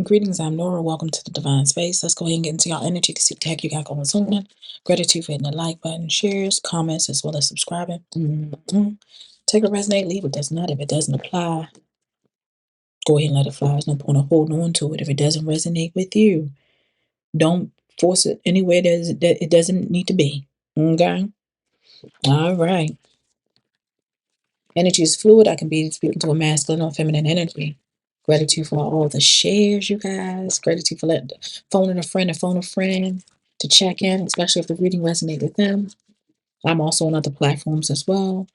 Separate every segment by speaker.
Speaker 1: Greetings, I'm Nora. Welcome to the Divine Space. Let's go ahead and get into your energy to see what the heck you got going on. Gratitude for hitting the like button, shares, comments, as well as subscribing. Take a resonate, leave it does not. If it doesn't apply, go ahead and let it fly. There's no point of holding on to it if it doesn't resonate with you. Don't force it anywhere that it doesn't need to be. Okay? All right. Energy is fluid. I can be speaking to a masculine or feminine energy. Gratitude for all the shares, you guys. Gratitude for letting phoning a friend and phone a friend to check in, especially if the reading resonates with them. I'm also on other platforms as well.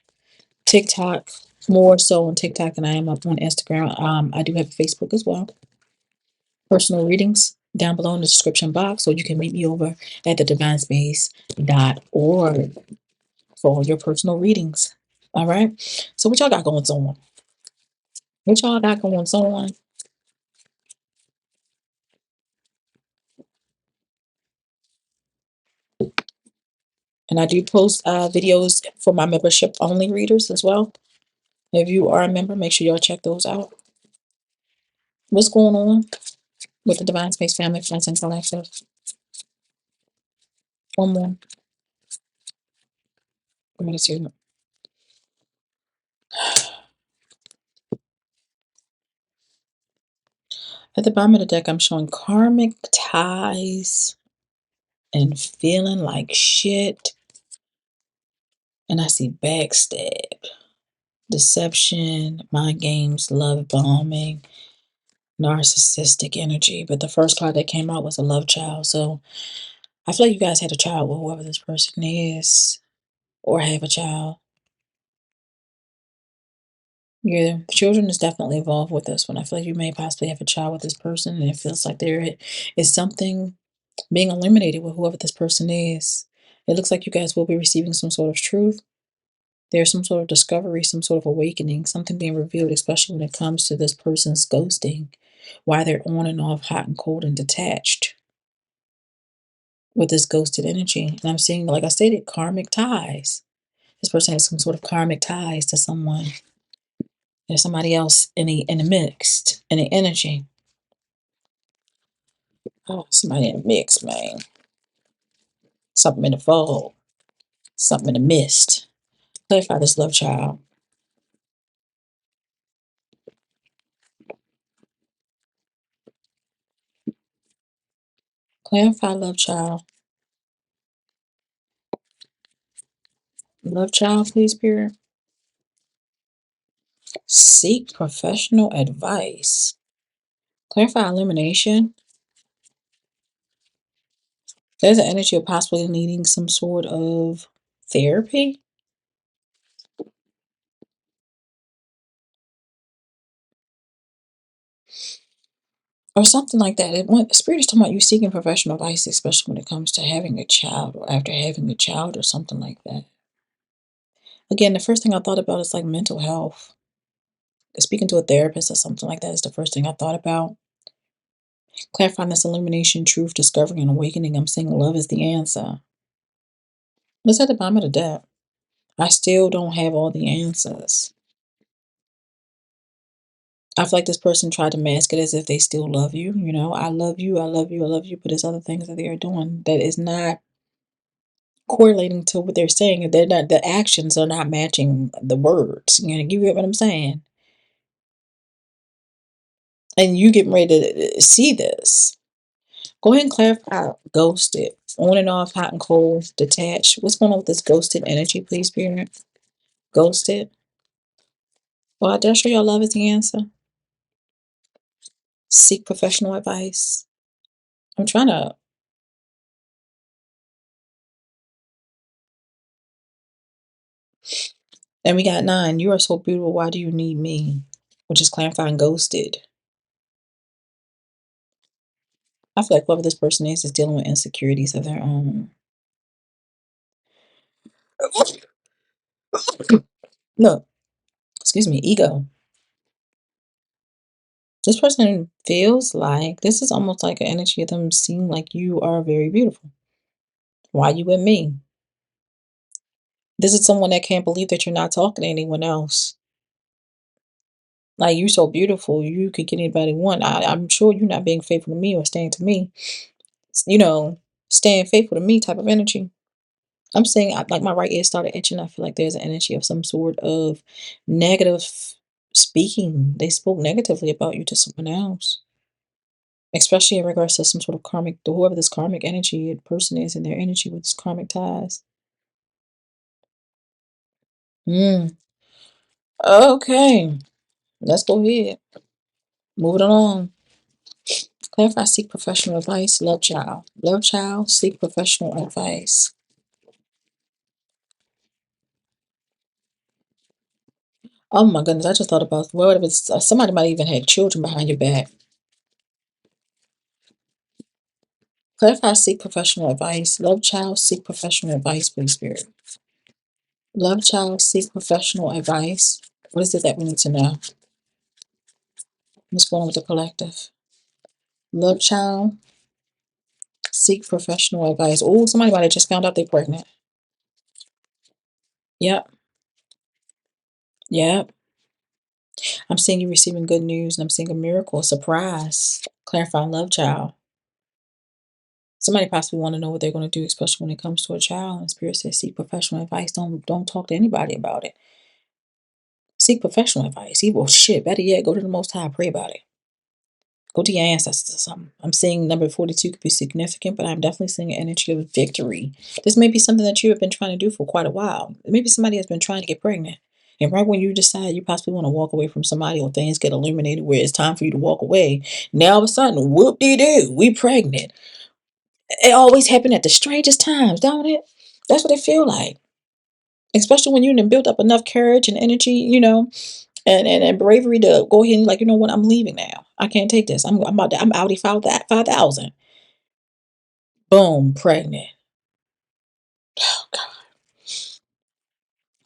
Speaker 1: TikTok, more so on TikTok than I am up on Instagram. I do have a Facebook as well. Personal readings down below in the description box, or you can meet me over at TheDivineSpace.org for your personal readings. All right. So what y'all got going on? What y'all got going on? And I do post videos for my membership only readers as well. If you are a member, make sure y'all check those out. What's going on with the Divine Space family, friends, and collective? One more. Let me see. At the bottom of the deck, I'm showing karmic ties and feeling like shit. And I see backstab, deception, mind games, love bombing, narcissistic energy. But the first card that came out was a love child. So I feel like you guys had a child with whoever this person is, or have a child. Your children is definitely involved with this one. I feel like you may possibly have a child with this person, and it feels like there is something being eliminated with whoever this person is. It looks like you guys will be receiving some sort of truth. There's some sort of discovery, some sort of awakening, something being revealed, especially when it comes to this person's ghosting, why they're on and off, hot and cold and detached with this ghosted energy. And I'm seeing, like I stated, karmic ties. This person has some sort of karmic ties to someone. There's somebody else in the mix, in the energy. Oh, somebody in the mix, man. Something in the fog. Something in the mist. Clarify this love child. Clarify love child. Love child, please, Spirit. Seek professional advice. Clarify elimination. There's an energy of possibly needing some sort of therapy. Or something like that. Spirit is talking about you seeking professional advice, especially when it comes to having a child or after having a child or something like that. Again, the first thing I thought about is like mental health. Speaking to a therapist or something like that is the first thing I thought about. Clarifying this illumination, truth, discovery, and awakening. I'm saying love is the answer. What's at the bottom of the deck? I still don't have all the answers. I feel like this person tried to mask it as if they still love you. You know, I love you, I love you, I love you. But there's other things that they are doing that is not correlating to what they're saying. They're not, the actions are not matching the words. You get what I'm saying? And you getting ready to see this. Go ahead and clarify ghosted. On and off, hot and cold, detached. What's going on with this ghosted energy, please, Spirit? Ghosted. Well, I dare show y'all love is the answer. Seek professional advice. I'm trying to. And we got 9. You are so beautiful. Why do you need me? Which is clarifying ghosted. I feel like whoever this person is dealing with insecurities of their own. No, excuse me, ego. This person feels like this is almost like an energy of them seeing like you are very beautiful. Why you with me? This is someone that can't believe that you're not talking to anyone else. Like, you so beautiful, you could get anybody one. I'm sure you're not being faithful to me or staying to me. You know, staying faithful to me type of energy. I'm saying, like, my right ear started itching. I feel like there's an energy of some sort of negative speaking. They spoke negatively about you to someone else, especially in regards to some sort of karmic, whoever this karmic energy person is in their energy with this karmic ties. Mm. Okay, let's go ahead. Move it along. Clarify, seek professional advice. Love child. Love child, seek professional advice. Oh my goodness, I just thought about what if it's somebody might even have children behind your back. Clarify, seek professional advice. Love child, seek professional advice, please, Spirit. Love child, seek professional advice. What is it that we need to know? What's going on with the collective? Love child, seek professional advice. Oh, somebody might have just found out they're pregnant. Yep, yep. I'm seeing you receiving good news, and I'm seeing a miracle, a surprise. Clarifying love child. Somebody possibly want to know what they're going to do, especially when it comes to a child. And Spirit says, seek professional advice. Don't talk to anybody about it. Seek professional advice. Well, shit, better yet, go to the Most High, pray about it. Go to your ancestors or something. I'm seeing number 42 could be significant, but I'm definitely seeing an energy of victory. This may be something that you have been trying to do for quite a while. Maybe somebody has been trying to get pregnant. And right when you decide you possibly want to walk away from somebody or things get illuminated where it's time for you to walk away, now all of a sudden, whoop-de-doo, we pregnant. It always happen at the strangest times, don't it? That's what it feel like. Especially when you done built up enough courage and energy, and bravery to go ahead and like, you know what, I'm leaving now. I can't take this. I'm outie 5,000. Boom, pregnant. Oh, God.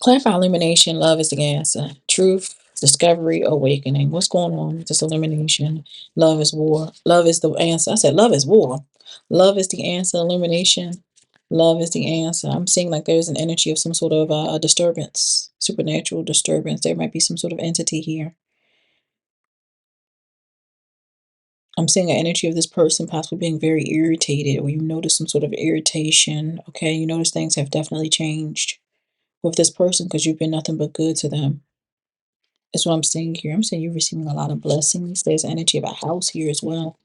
Speaker 1: Clarify illumination. Love is the answer. Truth, discovery, awakening. What's going on with this illumination? Love is war. Love is the answer. I said love is war. Love is the answer. Illumination. Love is the answer. I'm seeing like there's an energy of some sort of a disturbance, supernatural disturbance. There might be some sort of entity here. I'm seeing an energy of this person possibly being very irritated, or you notice some sort of irritation. Okay, you notice things have definitely changed with this person because you've been nothing but good to them. That's what I'm seeing here. I'm seeing you're receiving a lot of blessings. There's energy of a house here as well.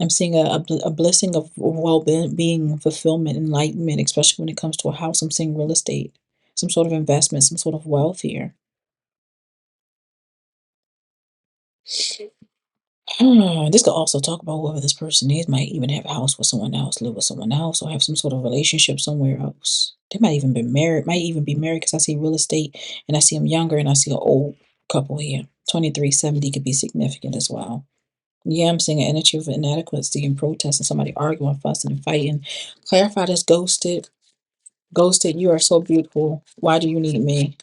Speaker 1: I'm seeing a blessing of well-being, fulfillment, enlightenment, especially when it comes to a house. I'm seeing real estate, some sort of investment, some sort of wealth here. This could also talk about whoever this person is might even have a house with someone else, live with someone else, or have some sort of relationship somewhere else. They might even be married, because I see real estate and I see them younger and I see an old couple here. 2370 could be significant as well. Yeah, I'm seeing an energy of inadequacy and protest and somebody arguing, fussing, and fighting. Clarify this ghosted. Ghosted, you are so beautiful. Why do you need me?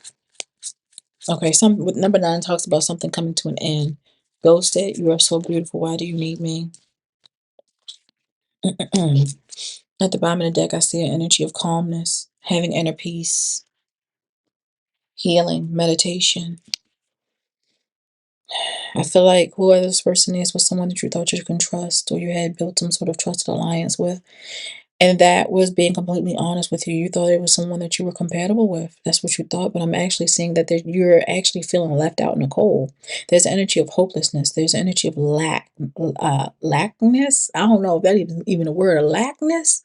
Speaker 1: Okay, some with number 9 talks about something coming to an end. Ghosted, you are so beautiful. Why do you need me? At the bottom of the deck, I see an energy of calmness, having inner peace, healing, meditation. I feel like whoever this person is was someone that you thought you can trust or you had built some sort of trusted alliance with. And that was being completely honest with you. You thought it was someone that you were compatible with. That's what you thought. But I'm actually seeing that you're actually feeling left out in the cold. There's energy of hopelessness. There's energy of lackness. I don't know if that even a word. Lackness,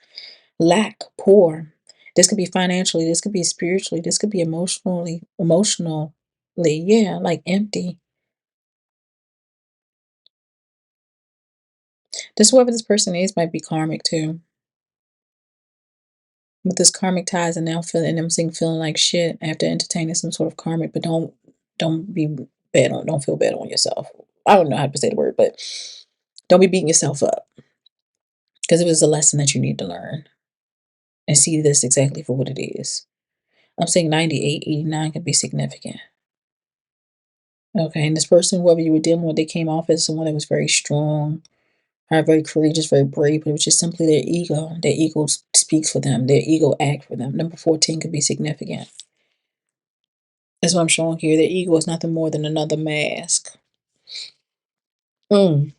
Speaker 1: lack, poor. This could be financially. This could be spiritually. This could be emotionally. Yeah, like empty. Whoever this person is might be karmic too. With this karmic ties and now feeling and I'm seeing feeling like shit after entertaining some sort of karmic, but don't be don't feel bad on yourself. I don't know how to say the word, but don't be beating yourself up because it was a lesson that you need to learn and see this exactly for what it is. I'm saying 98, 89 could be significant. Okay, and this person, whoever you were dealing with, they came off as someone that was very strong, very courageous, very brave, but it was just simply their ego. Their ego speaks for them. Their ego act for them. Number 14 could be significant. That's what I'm showing here. Their ego is nothing more than another mask. Mm.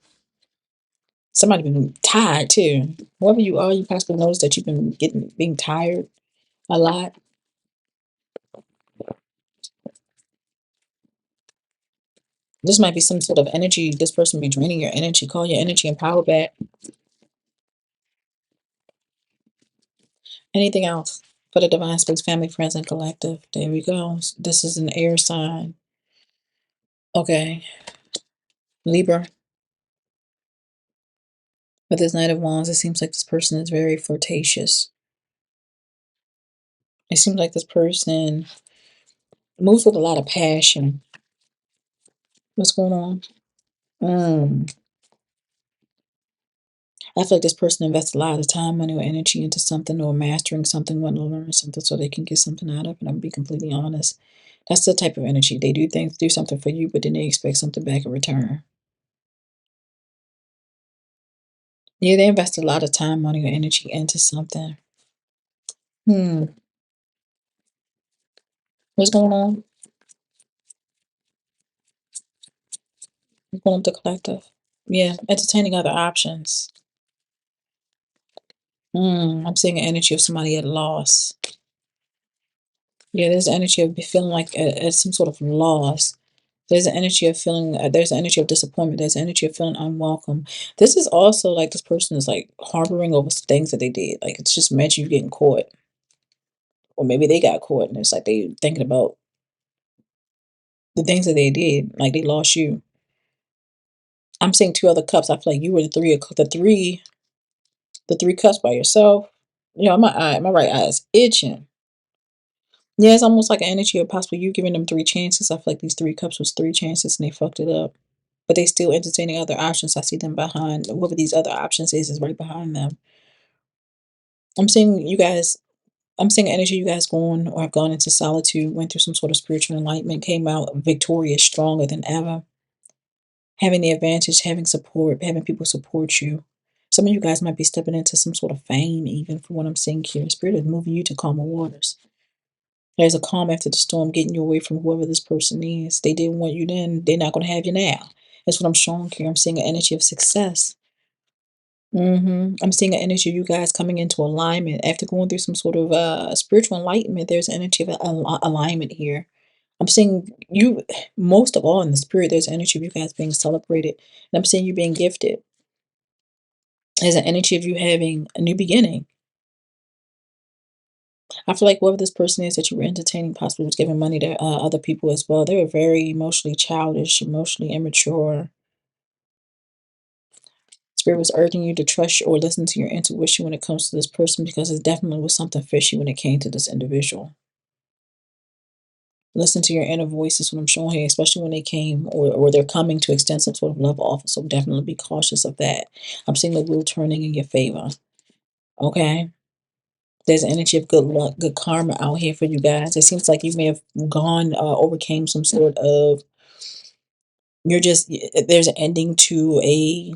Speaker 1: Somebody been tired too. Whoever you are, you possibly notice that you've been being tired a lot. This might be some sort of energy. This person be draining your energy. Call your energy and power back. Anything else for the Divine Space family, friends, and collective? There we go. This is an air sign. Okay. Libra. With this Knight of Wands, it seems like this person is very flirtatious. It seems like this person moves with a lot of passion. What's going on? Mm. I feel like this person invests a lot of time, money, or energy into something or mastering something, wanting to learn something so they can get something out of it. I'm gonna be completely honest. That's the type of energy. They do things, do something for you, but then they expect something back in return. Yeah, they invest a lot of time, money, or energy into something. Hmm. What's going on? What's going on with the collective? Yeah, entertaining other options. I'm seeing an energy of somebody at loss. Yeah, there's an energy of feeling like at some sort of loss. There's an energy of feeling, there's an energy of disappointment. There's an energy of feeling unwelcome. This is also like this person is like harboring over things that they did. Like it's just meant you getting caught. Or maybe they got caught and it's like they thinking about the things that they did. Like they lost you. I'm seeing two other cups. I feel like you were the three cups by yourself. You know, my right eye is itching. Yeah, it's almost like an energy of possibly you giving them three chances. I feel like these three cups was three chances and they fucked it up. But they still entertaining other options. I see them behind whoever these other options is right behind them. I'm seeing you guys, I'm seeing energy you guys going or have gone into solitude, went through some sort of spiritual enlightenment, came out victorious, stronger than ever, having the advantage, having support, having people support you. Some of you guys might be stepping into some sort of fame, even from what I'm seeing here. Spirit is moving you to calmer waters. There's a calm after the storm, getting you away from whoever this person is. They didn't want you then, they're not going to have you now. That's what I'm showing here. I'm seeing an energy of success. I'm seeing an energy of you guys coming into alignment after going through some sort of spiritual enlightenment. There's an energy of alignment here. I'm seeing you most of all in the spirit. There's energy of you guys being celebrated, and I'm seeing you being gifted. There's an energy of you having a new beginning. I feel like whoever this person is that you were entertaining possibly was giving money to other people as well. They were very emotionally childish, emotionally immature. Spirit was urging you to trust or listen to your intuition when it comes to this person because it definitely was something fishy when it came to this individual. Listen to your inner voice is what I'm showing here, especially when they came or they're coming to extend some sort of love offer. So definitely be cautious of that. I'm seeing the wheel turning in your favor. Okay. There's an energy of good luck, good karma out here for you guys. It seems like you may have gone, overcame some sort of, there's an ending to a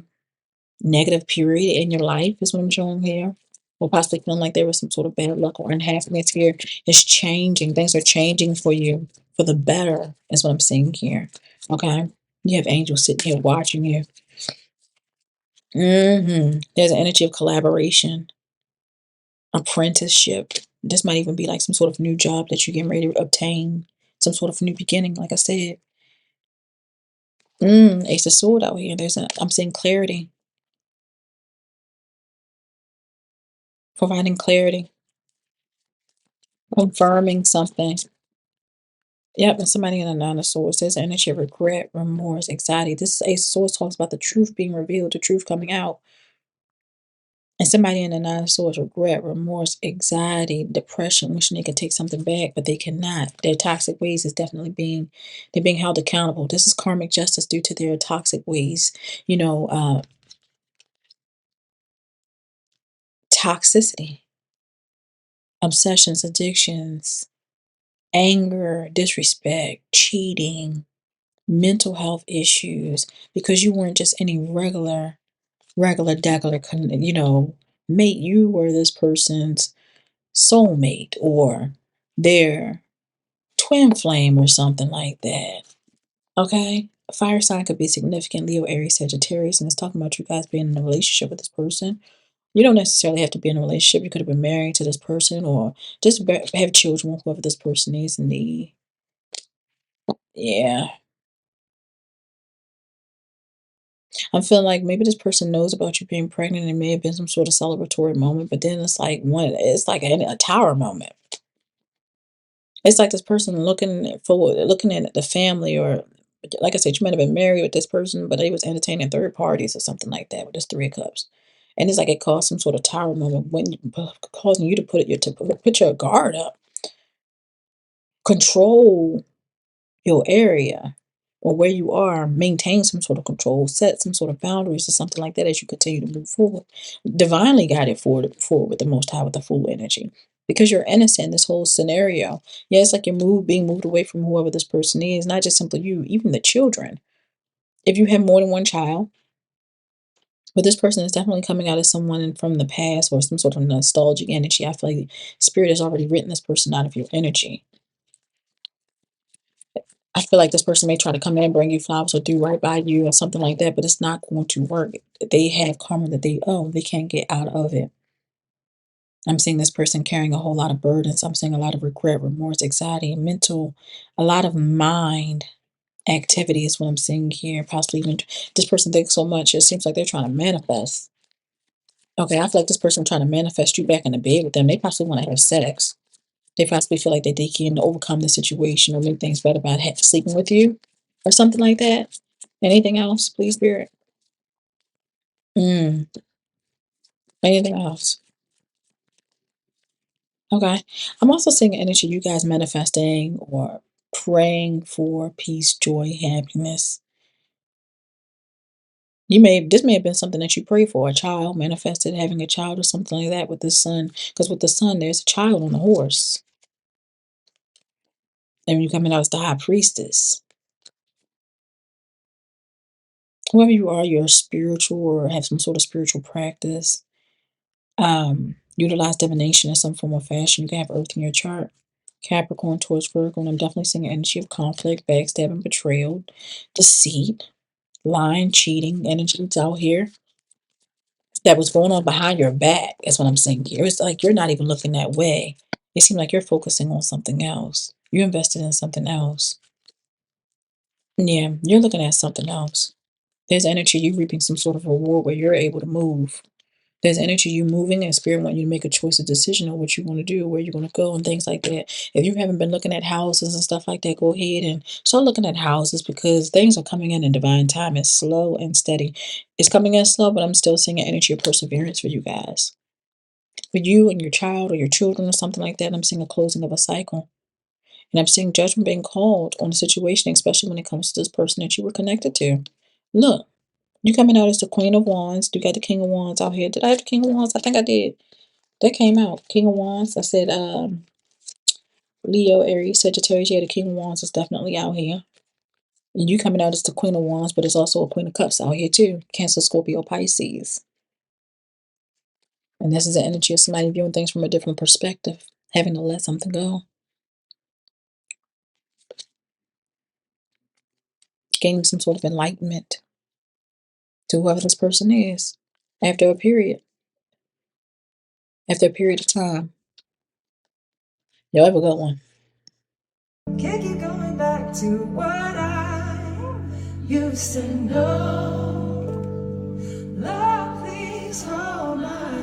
Speaker 1: negative period in your life, is what I'm showing here. Or possibly feeling like there was some sort of bad luck or unhappiness here. It's changing. Things are changing for you for the better, is what I'm seeing here. Okay. You have angels sitting here watching you. There's an energy of collaboration, apprenticeship. This might even be like some sort of new job that you're getting ready to obtain, some sort of new beginning, like I said. Ace of Sword out here. I'm seeing clarity, providing clarity, confirming something. Yep, and somebody in the Nine of Swords. There's energy of regret, remorse, anxiety. This Ace of Swords talks about the truth being revealed, the truth coming out. And somebody in the Nine of Swords, regret, remorse, anxiety, depression, wishing they could take something back, but they cannot. Their toxic ways is definitely they're being held accountable. This is karmic justice due to their toxic ways. You know, toxicity, obsessions, addictions, anger, disrespect, cheating, mental health issues, because you weren't just any degular, mate. You were this person's soulmate or their twin flame or something like that. Okay? A fire sign could be significant Leo, Aries, Sagittarius, and it's talking about you guys being in a relationship with this person. You don't necessarily have to be in a relationship. You could have been married to this person or just have children with whoever this person is in the, yeah. I'm feeling like maybe this person knows about you being pregnant and it may have been some sort of celebratory moment, but then it's like a tower moment. It's like this person looking at the family, or like I said, you might have been married with this person, but they was entertaining third parties or something like that with this Three of Cups. And it's like it caused some sort of tower moment when causing you to put your guard up, control your area or where you are, maintain some sort of control, set some sort of boundaries or something like that as you continue to move forward. Divinely guided forward with the Most High with the full energy. Because you're innocent in this whole scenario. Yeah, it's like you're being moved away from whoever this person is, not just simply you, even the children. If you have more than one child, but this person is definitely coming out as someone from the past or some sort of nostalgic energy. I feel like spirit has already written this person out of your energy. I feel like this person may try to come in and bring you flowers or do right by you or something like that, but it's not going to work. They have karma that they owe. They can't get out of it. I'm seeing this person carrying a whole lot of burdens. I'm seeing a lot of regret, remorse, anxiety, a lot of mind activity is what I'm seeing here. Possibly even this person thinks so much, it seems like they're trying to manifest. Okay, I feel like this person trying to manifest you back in the bed with them. They possibly want to have sex. They possibly feel like that they can overcome the situation or make things better by sleeping with you or something like that. Anything else, please, Spirit? Mm, anything else? Okay. I'm also seeing energy, you guys manifesting or praying for peace, joy, happiness. This may have been something that you prayed for, a child, manifested having a child or something like that with the sun. Because with the sun, there's a child on the horse. And when you coming out as the high priestess. Whoever you are, you're spiritual or have some sort of spiritual practice. Utilize divination in some form or fashion. You can have Earth in your chart. Capricorn towards Virgo, and I'm definitely seeing an energy of conflict, backstabbing, betrayal, deceit, lying, cheating energies out here. That was going on behind your back. That's what I'm saying here. It's like you're not even looking that way. It seems like you're focusing on something else. You invested in something else. Yeah, you're looking at something else. There's energy you reaping some sort of reward where you're able to move. There's energy you moving and spirit want you to make a choice, a decision on what you want to do, where you're going to go, and things like that. If you haven't been looking at houses and stuff like that, go ahead and start looking at houses because things are coming in divine time. It's slow and steady. It's coming in slow, but I'm still seeing an energy of perseverance for you guys. For you and your child or your children or something like that, I'm seeing a closing of a cycle. And I'm seeing judgment being called on the situation, especially when it comes to this person that you were connected to. Look, you coming out as the Queen of Wands. You got the King of Wands out here. Did I have the King of Wands? I think I did. That came out. King of Wands. I said Leo, Aries, Sagittarius. Yeah, the King of Wands is definitely out here. And you coming out as the Queen of Wands, but it's also a Queen of Cups out here too. Cancer, Scorpio, Pisces. And this is the energy of somebody viewing things from a different perspective, having to let something go, gaining some sort of enlightenment to whoever this person is after a period, after a period of time. Y'all have a good one. Can't keep going back to what I used to know. Love these hearts.